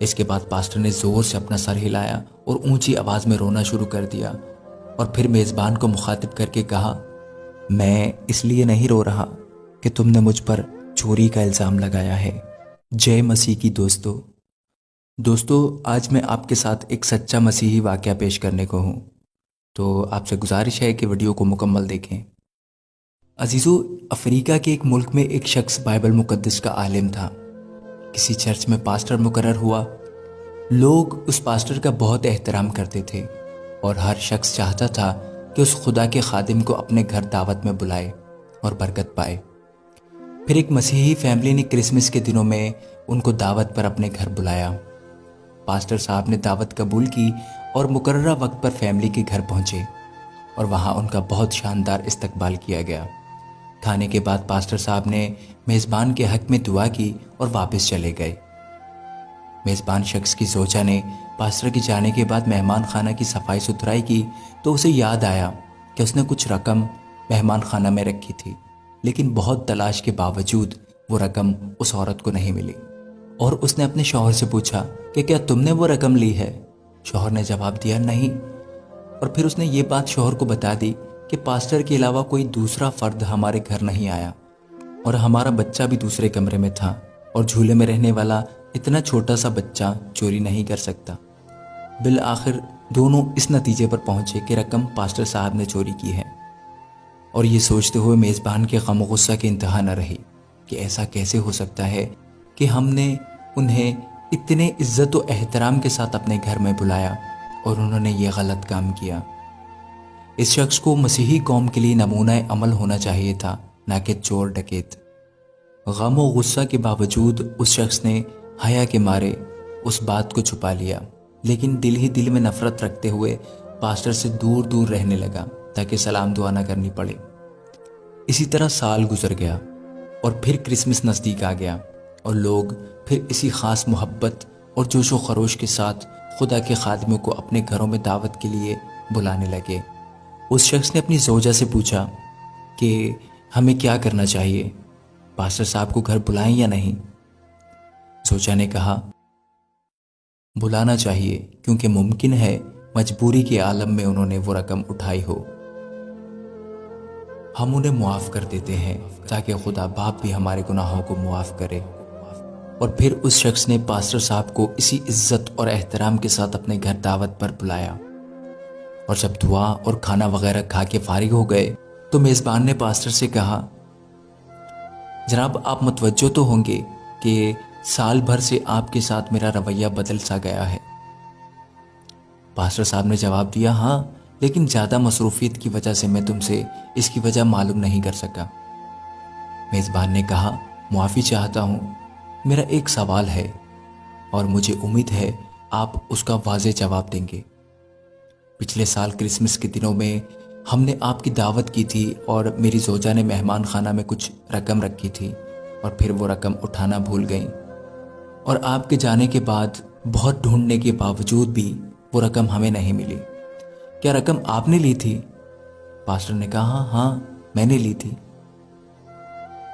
اس کے بعد پاسٹر نے زور سے اپنا سر ہلایا اور اونچی آواز میں رونا شروع کر دیا، اور پھر میزبان کو مخاطب کر کے کہا، میں اس لیے نہیں رو رہا کہ تم نے مجھ پر چوری کا الزام لگایا ہے۔ جے مسیح کی دوستو، آج میں آپ کے ساتھ ایک سچا مسیحی واقعہ پیش کرنے کو ہوں، تو آپ سے گزارش ہے کہ ویڈیو کو مکمل دیکھیں۔ عزیزو، افریقہ کے ایک ملک میں ایک شخص بائبل مقدس کا عالم تھا۔ کسی چرچ میں پاسٹر مقرر ہوا۔ لوگ اس پاسٹر کا بہت احترام کرتے تھے اور ہر شخص چاہتا تھا کہ اس خدا کے خادم کو اپنے گھر دعوت میں بلائے اور برکت پائے۔ پھر ایک مسیحی فیملی نے کرسمس کے دنوں میں ان کو دعوت پر اپنے گھر بلایا۔ پاسٹر صاحب نے دعوت قبول کی اور مقررہ وقت پر فیملی کے گھر پہنچے اور وہاں ان کا بہت شاندار استقبال کیا گیا۔ کھانے کے بعد پاسٹر صاحب نے میزبان کے حق میں دعا کی اور واپس چلے گئے۔ میزبان شخص کی زوجہ نے پاسٹر کے جانے کے بعد مہمان خانہ کی صفائی ستھرائی کی تو اسے یاد آیا کہ اس نے کچھ رقم مہمان خانہ میں رکھی تھی، لیکن بہت تلاش کے باوجود وہ رقم اس عورت کو نہیں ملی، اور اس نے اپنے شوہر سے پوچھا کہ کیا تم نے وہ رقم لی ہے؟ شوہر نے جواب دیا نہیں، اور پھر اس نے یہ بات شوہر کو بتا دی کہ پاسٹر کے علاوہ کوئی دوسرا فرد ہمارے گھر نہیں آیا، اور ہمارا بچہ بھی دوسرے کمرے میں تھا، اور جھولے میں رہنے والا اتنا چھوٹا سا بچہ چوری نہیں کر سکتا۔ بالآخر دونوں اس نتیجے پر پہنچے کہ رقم پاسٹر صاحب نے چوری کی ہے، اور یہ سوچتے ہوئے میزبان کے غم و غصہ کی انتہا نہ رہی کہ ایسا کیسے ہو سکتا ہے کہ ہم نے انہیں اتنے عزت و احترام کے ساتھ اپنے گھر میں بلایا اور انہوں نے یہ غلط کام کیا۔ اس شخص کو مسیحی قوم کے لیے نمونہ عمل ہونا چاہیے تھا، نہ کہ چور ڈکیت۔ غم و غصہ کے باوجود اس شخص نے حیا کے مارے اس بات کو چھپا لیا، لیکن دل ہی دل میں نفرت رکھتے ہوئے پاسٹر سے دور دور رہنے لگا تاکہ سلام دعا نہ کرنی پڑے۔ اسی طرح سال گزر گیا اور پھر کرسمس نزدیک آ گیا، اور لوگ پھر اسی خاص محبت اور جوش و خروش کے ساتھ خدا کے خادموں کو اپنے گھروں میں دعوت کے لیے بلانے لگے۔ اس شخص نے اپنی زوجہ سے پوچھا کہ ہمیں کیا کرنا چاہیے، پاسٹر صاحب کو گھر بلائیں یا نہیں؟ زوجہ نے کہا، بلانا چاہیے، کیونکہ ممکن ہے مجبوری کے عالم میں انہوں نے وہ رقم اٹھائی ہو۔ ہم انہیں معاف کر دیتے ہیں تاکہ خدا باپ بھی ہمارے گناہوں کو معاف کرے۔ اور پھر اس شخص نے پاسٹر صاحب کو اسی عزت اور احترام کے ساتھ اپنے گھر دعوت پر بلایا، اور جب دعا اور کھانا وغیرہ کھا کے فارغ ہو گئے تو میزبان نے پاسٹر سے کہا، جناب آپ متوجہ تو ہوں گے کہ سال بھر سے آپ کے ساتھ میرا رویہ بدل سا گیا ہے۔ پاسٹر صاحب نے جواب دیا، ہاں، لیکن زیادہ مصروفیت کی وجہ سے میں تم سے اس کی وجہ معلوم نہیں کر سکا۔ میزبان نے کہا، معافی چاہتا ہوں، میرا ایک سوال ہے اور مجھے امید ہے آپ اس کا واضح جواب دیں گے۔ پچھلے سال کرسمس کے دنوں میں ہم نے آپ کی دعوت کی تھی اور میری زوجہ نے مہمان خانہ میں کچھ رقم رکھی تھی، اور پھر وہ رقم اٹھانا بھول گئیں، اور آپ کے جانے کے بعد بہت ڈھونڈنے کے باوجود بھی وہ رقم ہمیں نہیں ملی۔ کیا رقم آپ نے لی تھی؟ پاسٹر نے کہا، ہاں میں نے لی تھی۔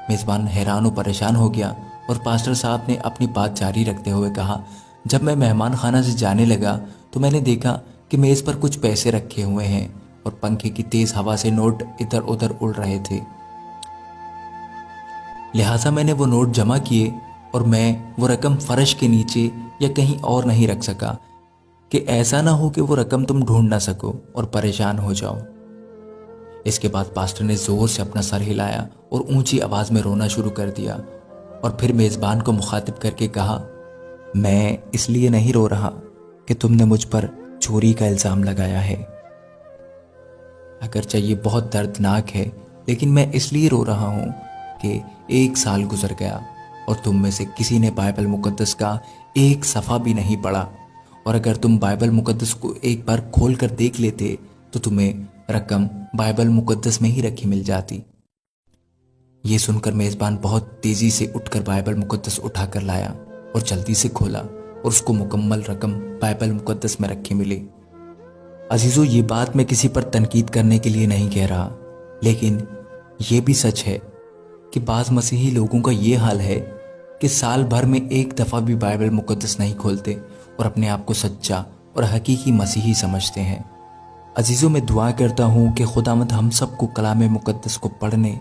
میزبان حیران و پریشان ہو گیا، اور پاسٹر صاحب نے اپنی بات جاری رکھتے ہوئے کہا، جب میں مہمان خانہ سے جانے لگا تو میں نے دیکھا کہ میز پر کچھ پیسے رکھے ہوئے ہیں اور پنکھے کی تیز ہوا سے نوٹ ادھر ادھر اڑ رہے تھے، لہٰذا میں نے وہ نوٹ جمع کیے اور میں وہ رقم فرش کے نیچے یا کہیں اور نہیں رکھ سکا کہ ایسا نہ ہو کہ وہ رقم تم ڈھونڈ نہ سکو اور پریشان ہو جاؤ۔ اس کے بعد پاسٹر نے زور سے اپنا سر ہلایا اور اونچی آواز میں رونا شروع کر دیا، اور پھر میزبان کو مخاطب کر کے کہا، میں اس لیے نہیں رو رہا کہ تم نے مجھ پر چوری کا الزام لگایا ہے۔ اگرچہ یہ بہت دردناک ہے، لیکن میں اس لیے رو رہا ہوں کہ ایک سال گزر گیا اور تم میں سے کسی نے بائبل مقدس کا ایک صفحہ بھی نہیں پڑھا، اور اگر تم بائبل مقدس کو ایک بار کھول کر دیکھ لیتے تو تمہیں رقم بائبل مقدس میں ہی رکھی مل جاتی۔ یہ سن کر میزبان بہت تیزی سے اٹھ کر بائبل مقدس اٹھا کر لایا اور جلدی سے کھولا، اور اس کو مکمل رقم بائبل مقدس میں رکھی ملی۔ عزیزو، یہ بات میں کسی پر تنقید کرنے کے لیے نہیں کہہ رہا، لیکن یہ بھی سچ ہے کہ بعض مسیحی لوگوں کا یہ حال ہے کہ کہ سال بھر میں ایک دفعہ بھی بائبل مقدس نہیں کھولتے اور اپنے آپ کو سچا اور حقیقی مسیحی سمجھتے ہیں۔ عزیزوں، میں دعا کرتا ہوں کہ خداوند ہم سب کو کلام مقدس کو پڑھنے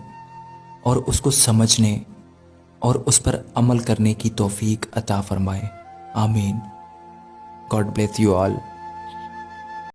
اور اس کو سمجھنے اور اس پر عمل کرنے کی توفیق عطا فرمائے۔ آمین۔ God bless you all.